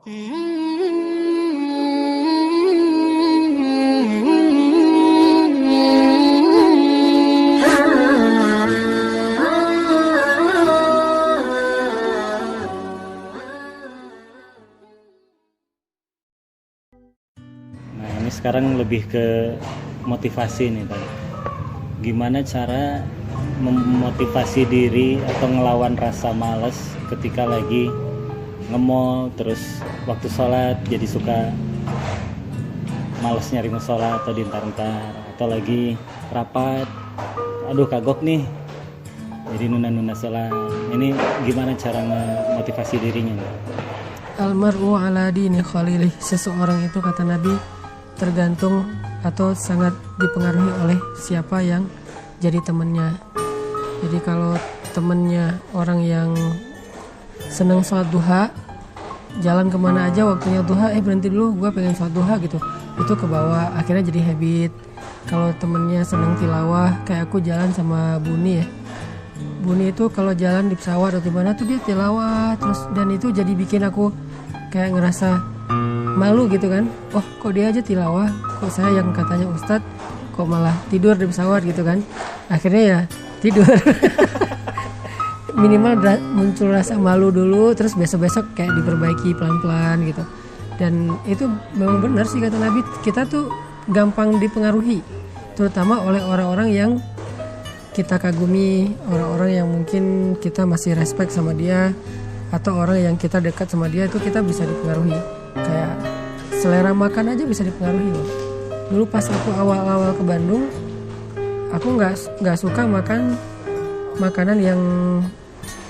Nah, ini sekarang lebih ke motivasi nih tadi. Gimana cara memotivasi diri atau ngelawan rasa malas ketika lagi nge-mall, terus waktu sholat jadi suka males nyari musola atau diantar-antar, atau lagi rapat, aduh kagok nih jadi nunda-nunda sholat. Ini gimana cara memotivasi dirinya? Almar'u ala dini khalilih. Seseorang itu, kata Nabi, tergantung atau sangat dipengaruhi oleh siapa yang jadi temannya. Jadi kalau temennya orang yang seneng sholat duha, jalan kemana aja waktunya duha, berhenti dulu, gue pengen sholat duha gitu, itu ke bawah, akhirnya jadi habit. Kalau temennya seneng tilawah, kayak aku jalan sama Buni ya, Buni itu kalau jalan di pesawat atau dimana tuh dia tilawah terus, dan itu jadi bikin aku kayak ngerasa malu gitu kan. Oh, kok dia aja tilawah, kok saya yang katanya ustadz kok malah tidur di pesawat gitu kan. Akhirnya ya tidur. Minimal muncul rasa malu dulu, terus besok-besok kayak diperbaiki pelan-pelan gitu. Dan itu memang benar sih kata Nabi, kita tuh gampang dipengaruhi, terutama oleh orang-orang yang kita kagumi, orang-orang yang mungkin kita masih respect sama dia, atau orang yang kita dekat sama dia, itu kita bisa dipengaruhi. Kayak selera makan aja bisa dipengaruhi loh. Dulu pas aku awal-awal ke Bandung, aku nggak suka makan makanan yang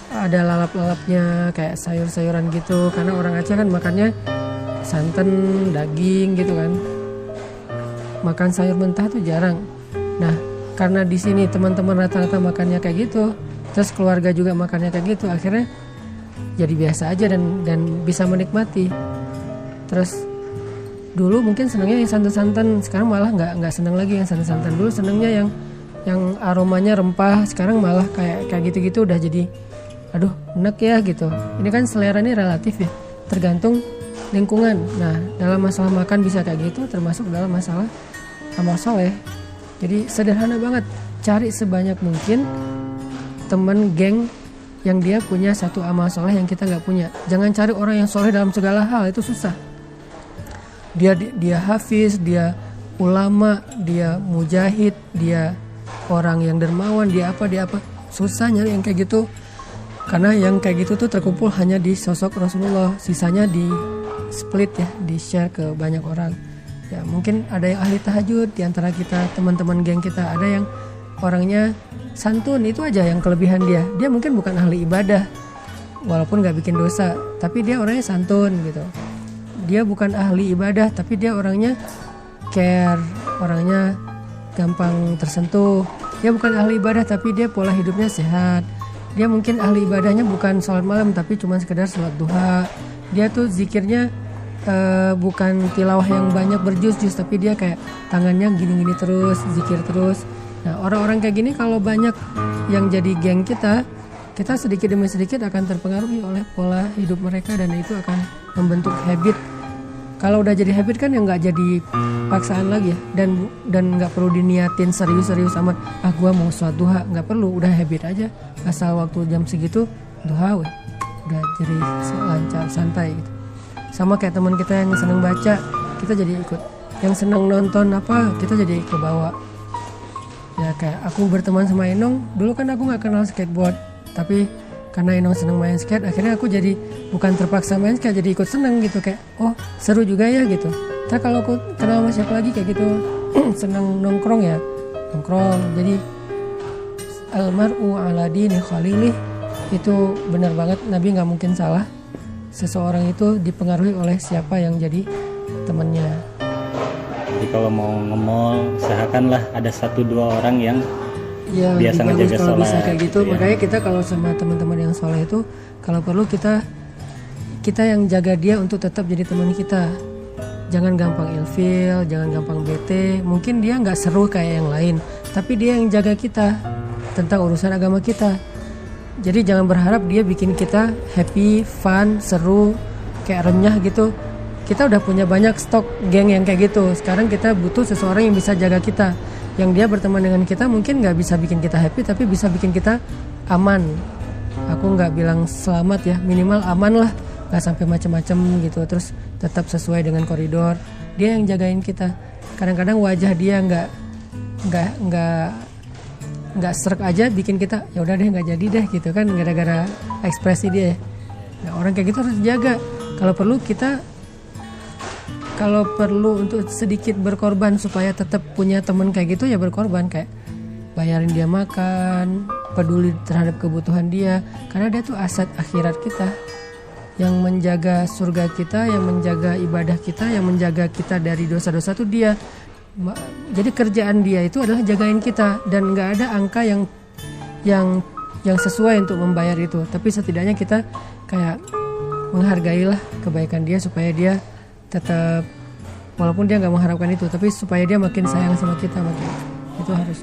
ada lalap-lalapnya kayak sayur-sayuran gitu, karena orang Aceh kan makannya santan, daging gitu kan. Makan sayur mentah tuh jarang. Nah, karena di sini teman-teman rata-rata makannya kayak gitu, terus keluarga juga makannya kayak gitu, akhirnya jadi biasa aja dan bisa menikmati. Terus dulu mungkin senangnya yang santan-santan, sekarang malah nggak senang lagi yang santan-santan. Dulu senangnya yang aromanya rempah, sekarang malah kayak gitu-gitu udah jadi aduh enak ya gitu. Ini kan selera ini relatif ya, tergantung lingkungan. Nah, dalam masalah makan bisa kayak gitu, termasuk dalam masalah amal soleh. Jadi sederhana banget, cari sebanyak mungkin teman geng yang dia punya satu amal soleh yang kita nggak punya. Jangan cari orang yang soleh dalam segala hal, itu susah. Dia hafiz, dia ulama, dia mujahid, dia orang yang dermawan, dia apa. Susah nyari yang kayak gitu. Karena yang kayak gitu tuh terkumpul hanya di sosok Rasulullah, sisanya di split ya, di share ke banyak orang. Ya mungkin ada yang ahli tahajud di antara kita, teman-teman geng kita, ada yang orangnya santun, itu aja yang kelebihan dia. Dia mungkin bukan ahli ibadah, walaupun gak bikin dosa, tapi dia orangnya santun gitu. Dia bukan ahli ibadah, tapi dia orangnya care, orangnya gampang tersentuh. Dia bukan ahli ibadah, tapi dia pola hidupnya sehat. Dia mungkin ahli ibadahnya bukan sholat malam, tapi cuma sekedar sholat duha. Dia tuh zikirnya bukan tilawah yang banyak berjus-jus, tapi dia kayak tangannya gini-gini terus, zikir terus. Nah, orang-orang kayak gini kalau banyak yang jadi geng kita sedikit demi sedikit akan terpengaruhi oleh pola hidup mereka, dan itu akan membentuk habit. Kalau udah jadi habit kan ya nggak jadi paksaan lagi ya, dan nggak perlu diniatin serius-serius amat. Gua mau sholat duha, nggak perlu, udah habit aja. Asal waktu jam segitu duha, udah jadi lancar, santai gitu. Sama kayak teman kita yang seneng baca, kita jadi ikut. Yang seneng nonton apa, kita jadi ke bawah. Ya kayak aku berteman sama Enong, dulu kan aku nggak kenal skateboard, tapi karena Enong seneng main skate, akhirnya aku jadi bukan terpaksa main skate, jadi ikut seneng gitu, kayak oh seru juga ya gitu. Tapi kalau aku kenal sama siapa lagi kayak gitu, seneng nongkrong ya nongkrong. Jadi almar'u ala dini khalilih, itu benar banget, Nabi nggak mungkin salah. Seseorang itu dipengaruhi oleh siapa yang jadi temannya. Jadi kalau mau nge-mall, usahakanlah ada 1-2 orang yang biasa ngejaga sholat. Bisa kayak gitu ya. Makanya kita kalau sama teman-teman yang soleh itu, kalau perlu kita yang jaga dia untuk tetap jadi teman kita. Jangan gampang ilfil, jangan gampang bete. Mungkin dia nggak seru kayak yang lain, tapi dia yang jaga kita tentang urusan agama kita. Jadi jangan berharap dia bikin kita happy, fun, seru, kayak renyah gitu, kita udah punya banyak stok geng yang kayak gitu. Sekarang kita butuh seseorang yang bisa jaga kita, yang dia berteman dengan kita mungkin nggak bisa bikin kita happy, tapi bisa bikin kita aman. Aku nggak bilang selamat ya, minimal aman lah, nggak sampai macam-macam gitu. Terus tetap sesuai dengan koridor. Dia yang jagain kita. Kadang-kadang wajah dia nggak serak aja bikin kita ya udah deh nggak jadi deh gitu kan, gara-gara ekspresi dia. Nah, orang kayak gitu harus jaga. Kalau perlu untuk sedikit berkorban supaya tetap punya teman kayak gitu ya berkorban, kayak bayarin dia makan, peduli terhadap kebutuhan dia, karena dia tuh aset akhirat kita, yang menjaga surga kita, yang menjaga ibadah kita, yang menjaga kita dari dosa-dosa tuh dia. Jadi kerjaan dia itu adalah jagain kita, dan nggak ada angka yang sesuai untuk membayar itu, tapi setidaknya kita kayak menghargailah kebaikan dia supaya dia tetap, walaupun dia nggak mengharapkan itu, tapi supaya dia makin sayang sama kita, makin itu harus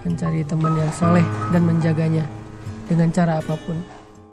mencari teman yang soleh dan menjaganya dengan cara apapun.